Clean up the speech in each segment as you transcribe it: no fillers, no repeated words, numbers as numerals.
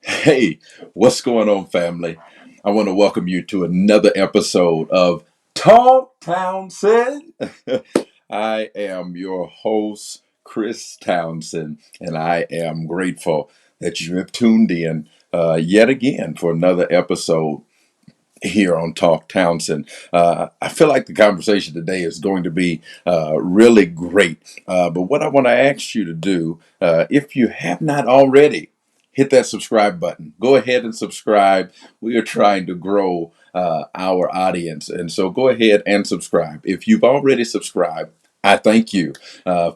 Hey, what's going on, family? I want to welcome you to another episode of Talk Townsend. I am your host, Chris Townsend, and I am grateful that you have tuned in yet again for another episode here on Talk Townsend. I feel like the conversation today is going to be really great. But what I want to ask you to do, if you have not already, hit that subscribe button. Go ahead and subscribe. We are trying to grow our audience. And so go ahead and subscribe. If you've already subscribed, I thank you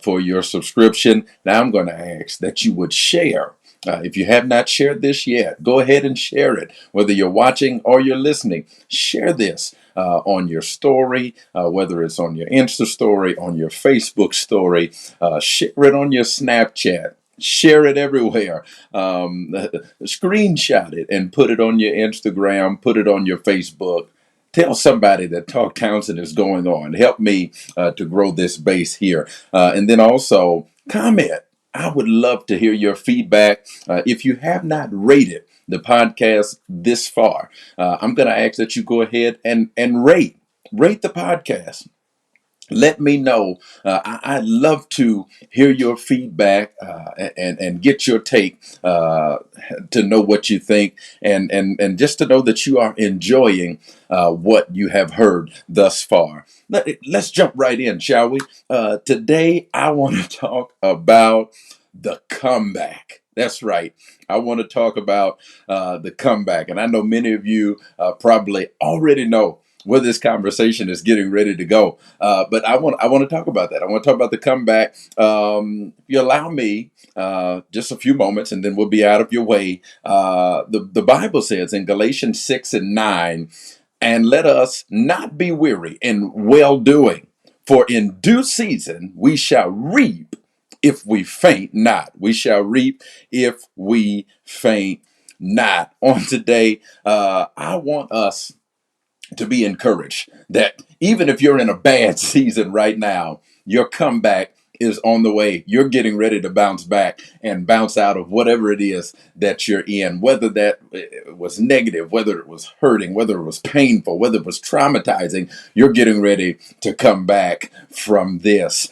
for your subscription. Now I'm going to ask that you would share. If you have not shared this yet, go ahead and share it. Whether you're watching or you're listening, share this on your story, whether it's on your Insta story, on your Facebook story, share it on your Snapchat. Share it everywhere. Screenshot it and put it on your Instagram, put it on your Facebook. Tell somebody that Talk Townsend is going on. Help me to grow this base here. And then also comment. I would love to hear your feedback. If you have not rated the podcast this far, I'm going to ask that you go ahead and rate the podcast. Let me know. I'd love to hear your feedback and get your take to know what you think and just to know that you are enjoying what you have heard thus far. Let's jump right in, shall we? Today, I want to talk about the comeback. That's right. I want to talk about the comeback. And I know many of you probably already know where this conversation is getting ready to go. But I want to talk about that. I want to talk about the comeback. If you allow me just a few moments and then we'll be out of your way. The Bible says in Galatians 6:9, and let us not be weary in well-doing, for in due season we shall reap if we faint not. We shall reap if we faint not. On today, I want us to be encouraged that even if you're in a bad season right now, your comeback is on the way. You're getting ready to bounce back and bounce out of whatever it is that you're in, whether that was negative, whether it was hurting, whether it was painful, whether it was traumatizing. You're getting ready to come back from this.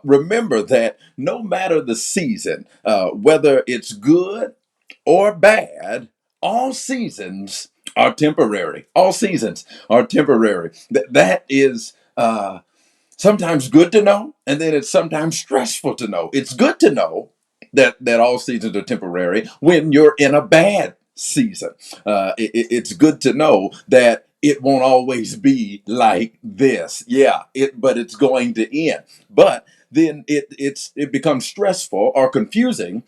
Remember that no matter the season, whether it's good or bad, all seasons are temporary. All seasons are temporary. That is sometimes good to know, and then it's sometimes stressful to know. It's good to know that all seasons are temporary when you're in a bad season. It's good to know that it won't always be like this. Yeah, but it's going to end. But then it becomes stressful or confusing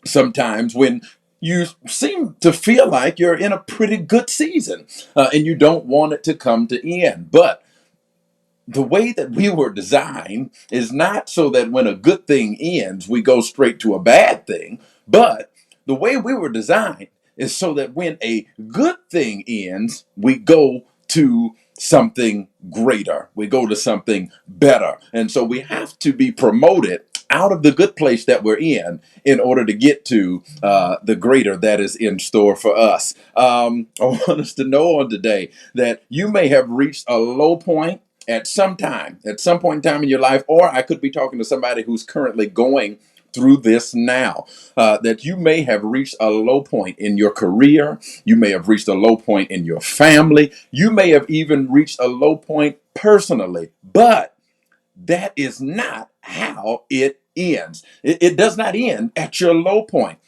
sometimes when you seem to feel like you're in a pretty good season and you don't want it to come to end. But the way that we were designed is not so that when a good thing ends, we go straight to a bad thing. But the way we were designed is so that when a good thing ends, we go to something greater. We go to something better. And so we have to be promoted out of the good place that we're in order to get to the greater that is in store for us. I want us to know on today that you may have reached a low point at some point in time in your life, or I could be talking to somebody who's currently going through this now, that you may have reached a low point in your career. You may have reached a low point in your family. You may have even reached a low point personally, but that is not how it ends. It does not end at your low point.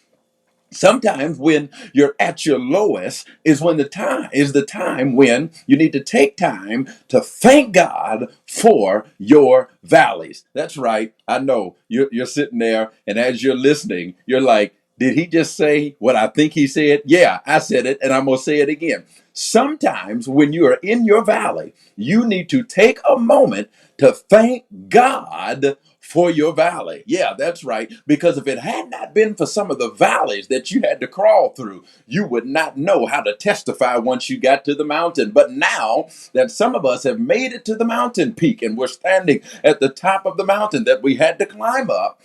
Sometimes when you're at your lowest is the time when you need to take time to thank God for your valleys. That's right. I know you're sitting there, and as you're listening, you're like, did he just say what I think he said? Yeah, I said it, and I'm going to say it again. Sometimes when you are in your valley, you need to take a moment to thank God for your valley. Yeah, that's right. Because if it had not been for some of the valleys that you had to crawl through, you would not know how to testify once you got to the mountain. But now that some of us have made it to the mountain peak and we're standing at the top of the mountain that we had to climb up,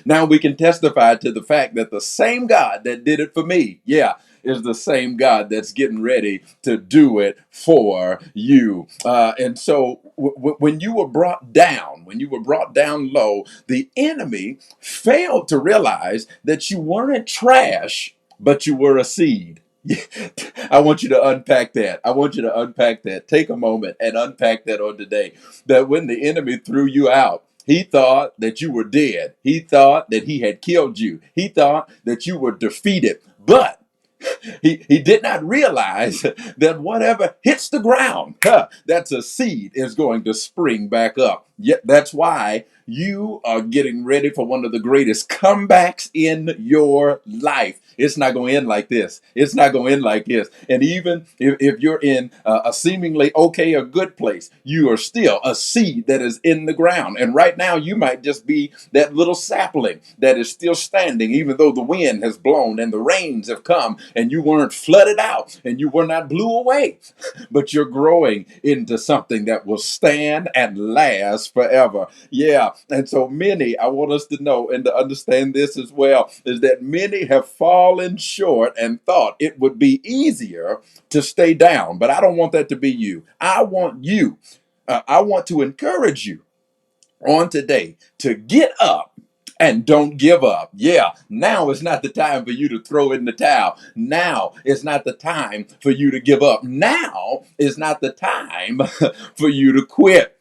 now we can testify to the fact that the same God that did it for me, yeah, is the same God that's getting ready to do it for you. And so when you were brought down, when you were brought down low, the enemy failed to realize that you weren't trash, but you were a seed. I want you to unpack that. I want you to unpack that. Take a moment and unpack that on today. That when the enemy threw you out, he thought that you were dead. He thought that he had killed you. He thought that you were defeated. But he did not realize that whatever hits the ground, that's a seed, is going to spring back up. Yet that's why you are getting ready for one of the greatest comebacks in your life. It's not going to end like this. It's not going to end like this. And even if you're in a seemingly okay or good place, you are still a seed that is in the ground. And right now you might just be that little sapling that is still standing, even though the wind has blown and the rains have come and you weren't flooded out and you were not blew away, but you're growing into something that will stand and last forever. Yeah. And so many, I want us to know and to understand this as well, is that many have fallen short and thought it would be easier to stay down. But I don't want that to be you. I want to encourage you on today to get up and don't give up. Yeah, now is not the time for you to throw in the towel. Now is not the time for you to give up. Now is not the time for you to quit.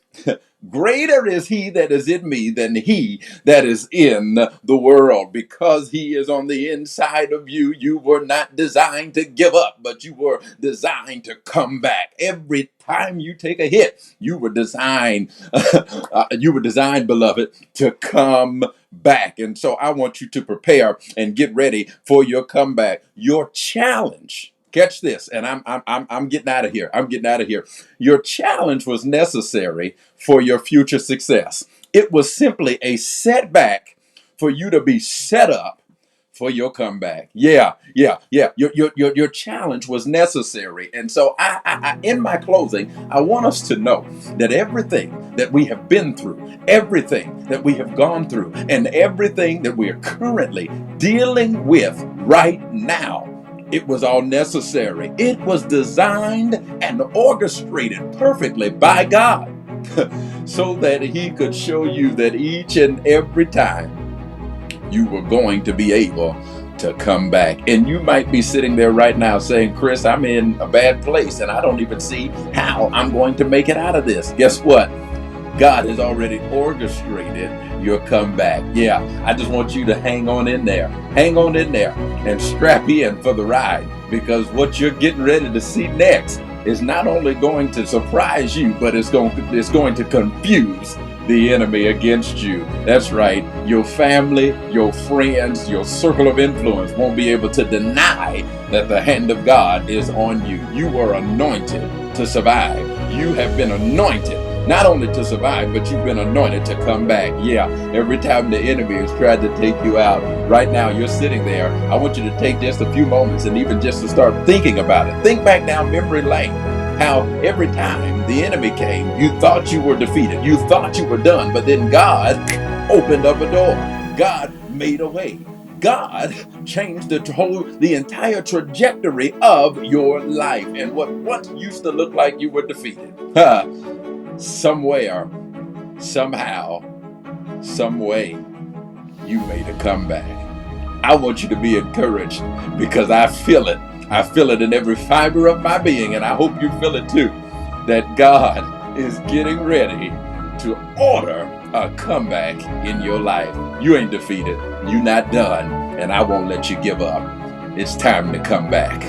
Greater is he that is in me than he that is in the world. Because he is on the inside of you, you were not designed to give up, but you were designed to come back. Every time you take a hit, you were designed, beloved, to come back. And so I want you to prepare and get ready for your comeback. Your challenge. Catch this, and I'm getting out of here. I'm getting out of here. Your challenge was necessary for your future success. It was simply a setback for you to be set up for your comeback. Yeah. Your challenge was necessary. And so I in my closing, I want us to know that everything that we have been through, everything that we have gone through, and everything that we are currently dealing with right now, it was all necessary. It was designed and orchestrated perfectly by God so that he could show you that each and every time you were going to be able to come back. And you might be sitting there right now saying, Chris, I'm in a bad place and I don't even see how I'm going to make it out of this. Guess what? God has already orchestrated your comeback. Yeah, I just want you to hang on in there. Hang on in there and strap in for the ride, because what you're getting ready to see next is not only going to surprise you, but it's going to confuse the enemy against you. That's right. Your family, your friends, your circle of influence won't be able to deny that the hand of God is on you. You are anointed to survive. You have been anointed not only to survive, but you've been anointed to come back. Yeah, every time the enemy has tried to take you out, right now you're sitting there. I want you to take just a few moments and even just to start thinking about it. Think back down memory lane. How every time the enemy came, you thought you were defeated. You thought you were done, but then God opened up a door. God made a way. God changed the entire trajectory of your life. And what once used to look like you were defeated, somewhere, somehow, some way, you made a comeback. I want you to be encouraged, because I feel it. I feel it in every fiber of my being, and I hope you feel it too, that God is getting ready to order a comeback in your life. You ain't defeated. You're not done, and I won't let you give up. It's time to come back.